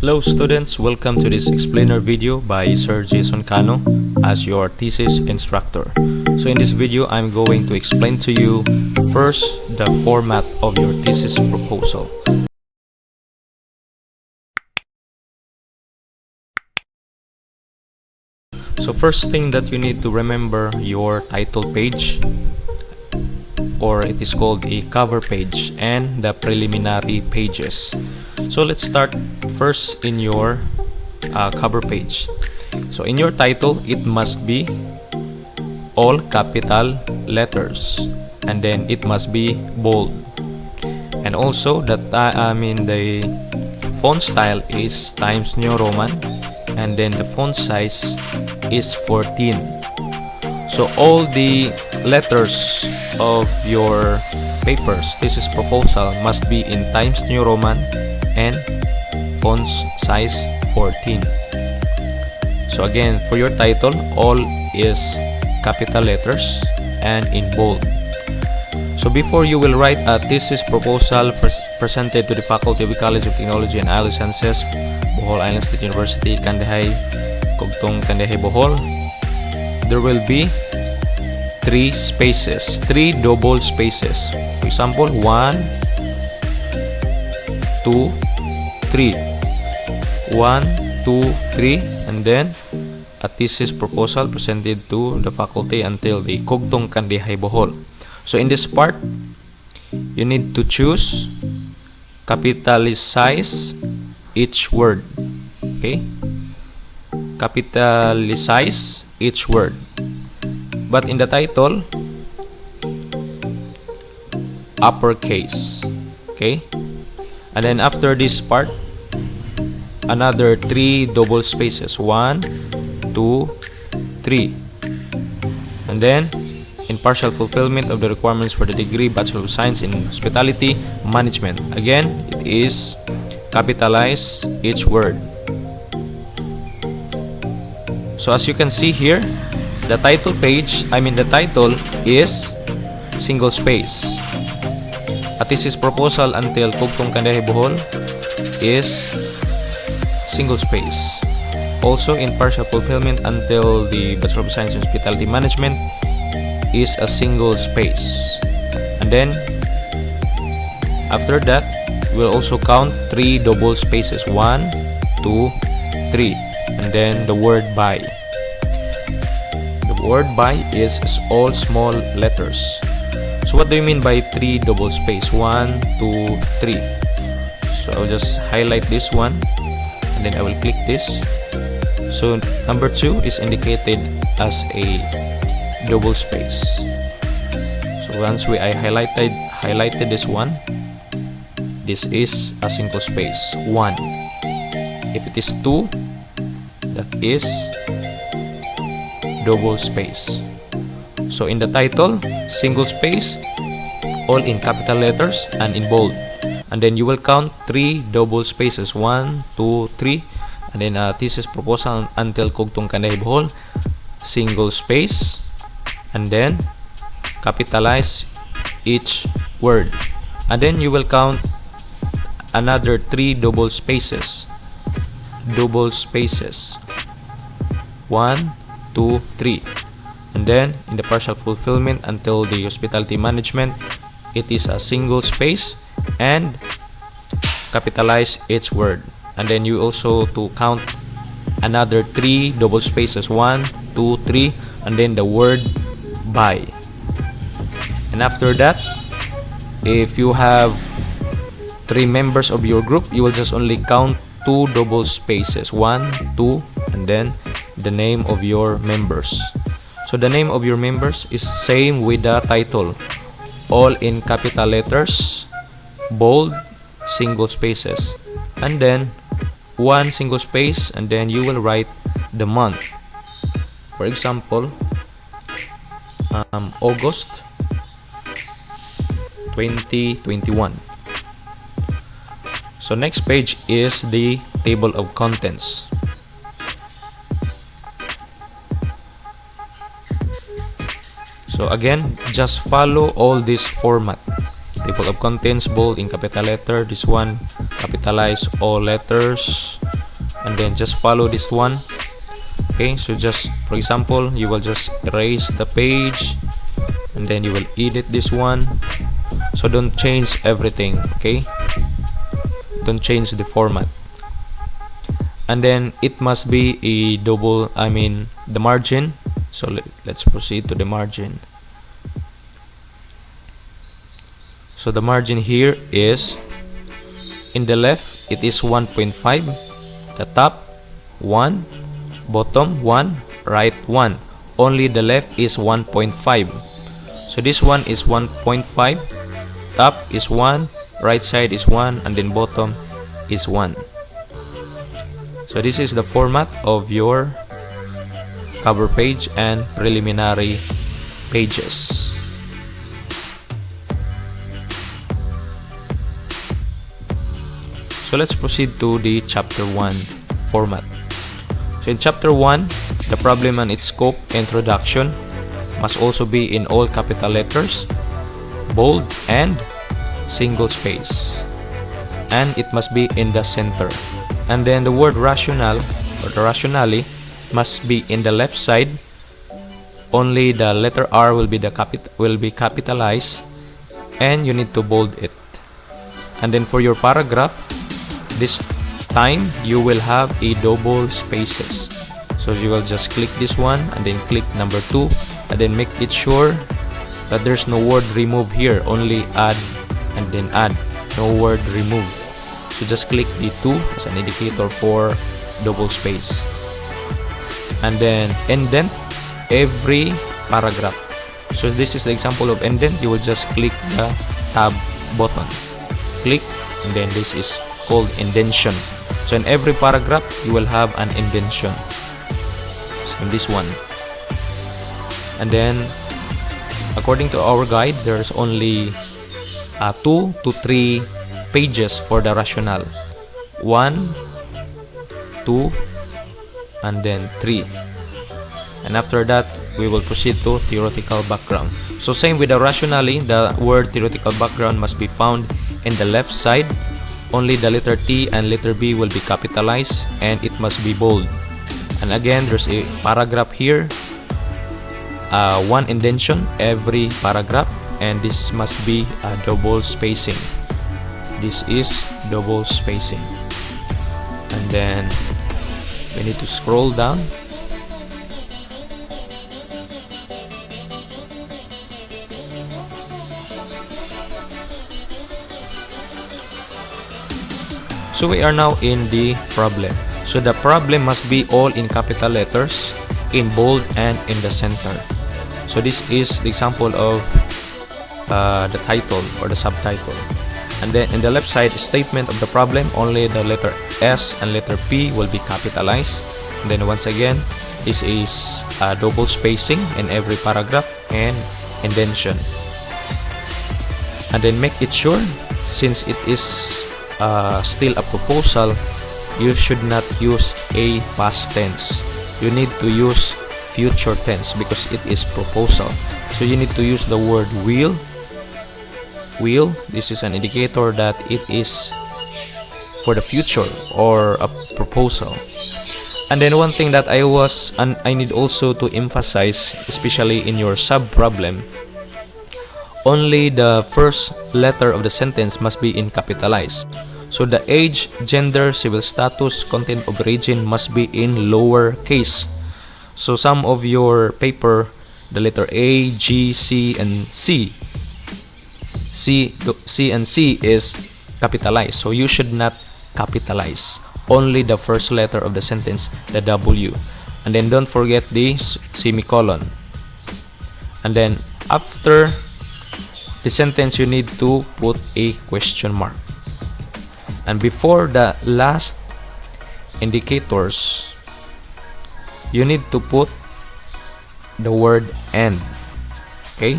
Hello students, welcome to this explainer video by Sir Jason Cano as your thesis instructor. So in this video, I'm going to explain to you first the format of your thesis proposal. So first thing that you need to remember your title page, or it is called a cover page, and the preliminary pages. So let's start first in your cover page. So in your title, it must be all capital letters, and then it must be bold, and also the font style is Times New Roman, and then the font size is 14. So all the letters of your papers, thesis proposal, must be in Times New Roman and font size 14. So again, for your title, all is capital letters and in bold. So before you will write a thesis proposal presented to the faculty of the College of Technology and Allied Sciences, Bohol Island State University, Kandihay, Kogtong Kandihay, Bohol, there will be three double spaces. For example, 1, 2, 3. 1, 2, 3, and then a thesis proposal presented to the faculty until the Kogtong Kandihay, Bohol. So in this part, you need to choose capitalize each word. Okay? Capitalize each word. But in the title, uppercase. Okay? And then after this part, another 3 double spaces. 1, 2, 3. And then in partial fulfillment of the requirements for the degree Bachelor of Science in Hospitality Management. Again, it is capitalize each word. So as you can see here, the title is single space. A thesis proposal until Kogtong Kandihay, Bohol is single space. Also in partial fulfillment until the Bachelor of Science in Hospitality Management is a single space. And then after that, we'll also count 3 double spaces. 1, 2, 3. And then the word by. The word by is all small letters. So what do you mean by 3 double space? 1, 2, 3. So I'll just highlight this one, and then I will click this. So number 2 is indicated as a double space. So once I highlighted this one, this is a single space. 1. If it is 2, that is double space. So in the title, single space, all in capital letters and in bold. And then you will count 3 double spaces. 1, 2, 3. And then a thesis proposal until Kogtong Kandihay, Bohol, single space. And then capitalize each word. And then you will count another 3 double spaces. 1, 2, 3. And then in the partial fulfillment until the Hospitality Management, it is a single space and capitalize each word. And then you also to count another 3 double spaces. 1, 2, 3. And then the word by. And after that, if you have 3 members of your group, you will just only count 2 double spaces. 1, 2, and then the name of your members. So the name of your members is same with the title, all in capital letters, bold, single spaces, and then 1 single space, and then you will write the month. For example, August 2021. So next page is the table of contents. So again, just follow all this format. Table of contents, bold in capital letter. This one, capitalize all letters. and then just follow this one. Okay, so just for example, you will just erase the page and then you will edit this one. So don't change everything, okay? Don't change the format. And then it must be a double, the margin. So let's proceed to the margin. So the margin here is, in the left it is 1.5, the top 1, bottom 1, right 1. Only the left is 1.5. So this one is 1.5, top is 1, right side is 1, and then bottom is 1. So this is the format of your cover page and preliminary pages. So let's proceed to the chapter 1 format. So in chapter 1, the problem and its scope introduction must also be in all capital letters, bold, and single space. And it must be in the center. And then the word rational or the rationale must be in the left side. Only the letter R will be capitalized, and you need to bold it. And then for your paragraph, this time you will have a double spaces. So you will just click this one and then click number 2, and then make it sure that there's no word remove here, only add and then add, no word remove. So just click the 2 as an indicator for double space. And then indent every paragraph. So this is the example of indent. You will just click the tab button, click, and then this is called indentation. So in every paragraph you will have an indentation. So in this one. And then according to our guide, there's only 2 to 3 pages for the rationale. 1, 2, and then 3. And after that, we will proceed to theoretical background. So same with the rationale, the word theoretical background must be found in the left side. Only the letter T and letter B will be capitalized, and it must be bold. And again, there's a paragraph here, 1 indentation every paragraph, and this must be a double spacing. This is double spacing. And then we need to scroll down. So we are now in the problem. So the problem must be all in capital letters, in bold, and in the center. So this is the example of the title or the subtitle. And then in the left side statement of the problem, only the letter S and letter P will be capitalized. And then once again, this is double spacing in every paragraph and indentation. And then make it sure, since it is still a proposal, you should not use a past tense. You need to use future tense because it is proposal. So you need to use the word will. Will, this is an indicator that it is for the future or a proposal. And then one thing that I need also to emphasize, especially in your sub problem, only the first letter of the sentence must be in capitalized. So the age, gender, civil status, content of origin must be in lower case. So some of your paper, the letter A, G, C, and C and C is capitalized. So you should not capitalize. Only the first letter of the sentence, the W. And then don't forget the semicolon. And then after the sentence, you need to put a question mark. And before the last indicators, you need to put the word and. Okay?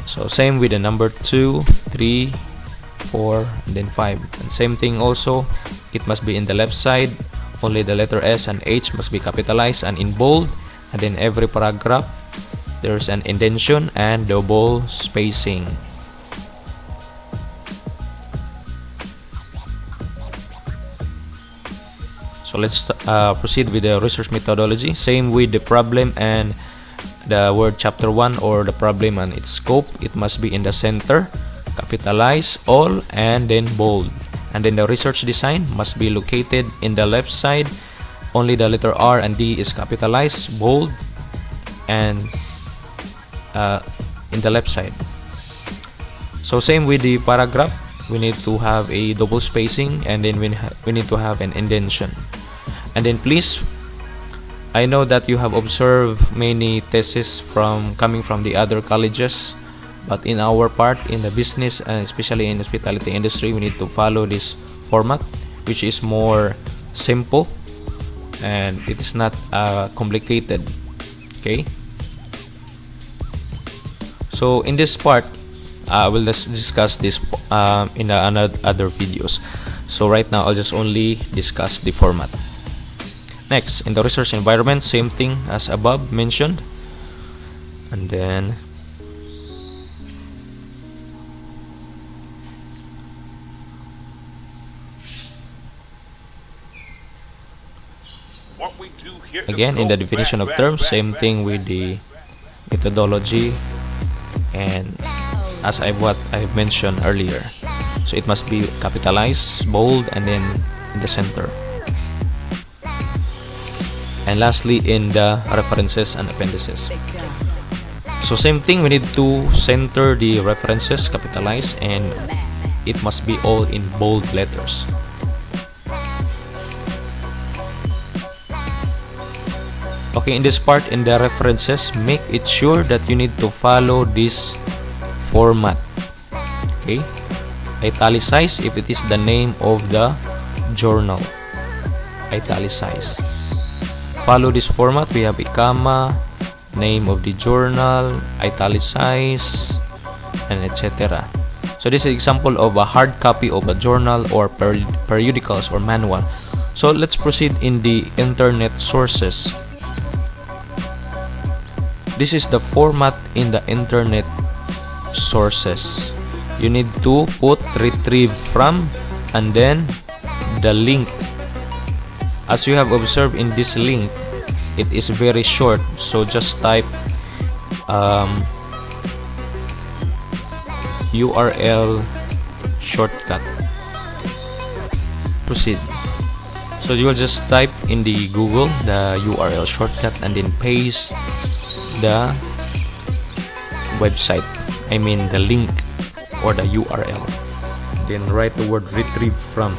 So same with the number 2, 3, 4, and then 5. And same thing also, it must be in the left side. Only the letter S and H must be capitalized and in bold. And then every paragraph, there's an indentation and double spacing. So let's proceed with the research methodology. Same with the problem and the word chapter 1 or the problem and its scope. It must be in the center, capitalize all, and then bold. And then the research design must be located in the left side. Only the letter R and D is capitalized, bold, and in the left side. So same with the paragraph, we need to have a double spacing, and then we need to have an indentation. And then please, I know that you have observed many theses coming from the other colleges, but in our part, in the business and especially in the hospitality industry, we need to follow this format, which is more simple and it is not complicated. Okay, so in this part we'll just discuss this in other videos. So right now I'll just only discuss the format. Next, in the research environment, same thing as above mentioned. And then again, in the definition of terms, same thing with the methodology and as what I've mentioned earlier. So it must be capitalized, bold, and then in the center. And lastly, in the references and appendices. So same thing, we need to center the references, capitalize, and it must be all in bold letters. Okay, in this part, in the references, make it sure that you need to follow this format. Okay, italicize if it is the name of the journal. Italicize. Follow this format. We have a comma, name of the journal, italicize, and etc. So this is an example of a hard copy of a journal or periodicals or manual. So let's proceed in the internet sources. This is the format in the internet sources. You need to put retrieve from and then the link. As you have observed in this link, it is very short, so just type URL shortcut. Proceed. So you will just type in the Google the URL shortcut and then paste the website, I mean the link or the URL, then write the word retrieve from.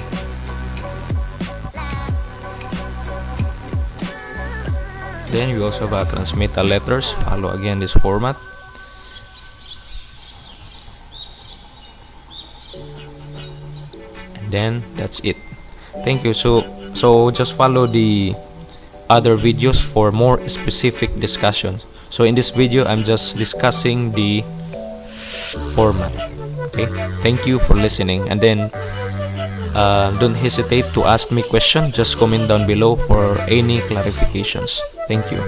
Then we also have transmittal letters. Follow again this format. And then that's it. Thank you. So just follow the other videos for more specific discussions. So in this video, I'm just discussing the format. Okay, thank you for listening, and then don't hesitate to ask me questions. Just comment down below for any clarifications. Thank you.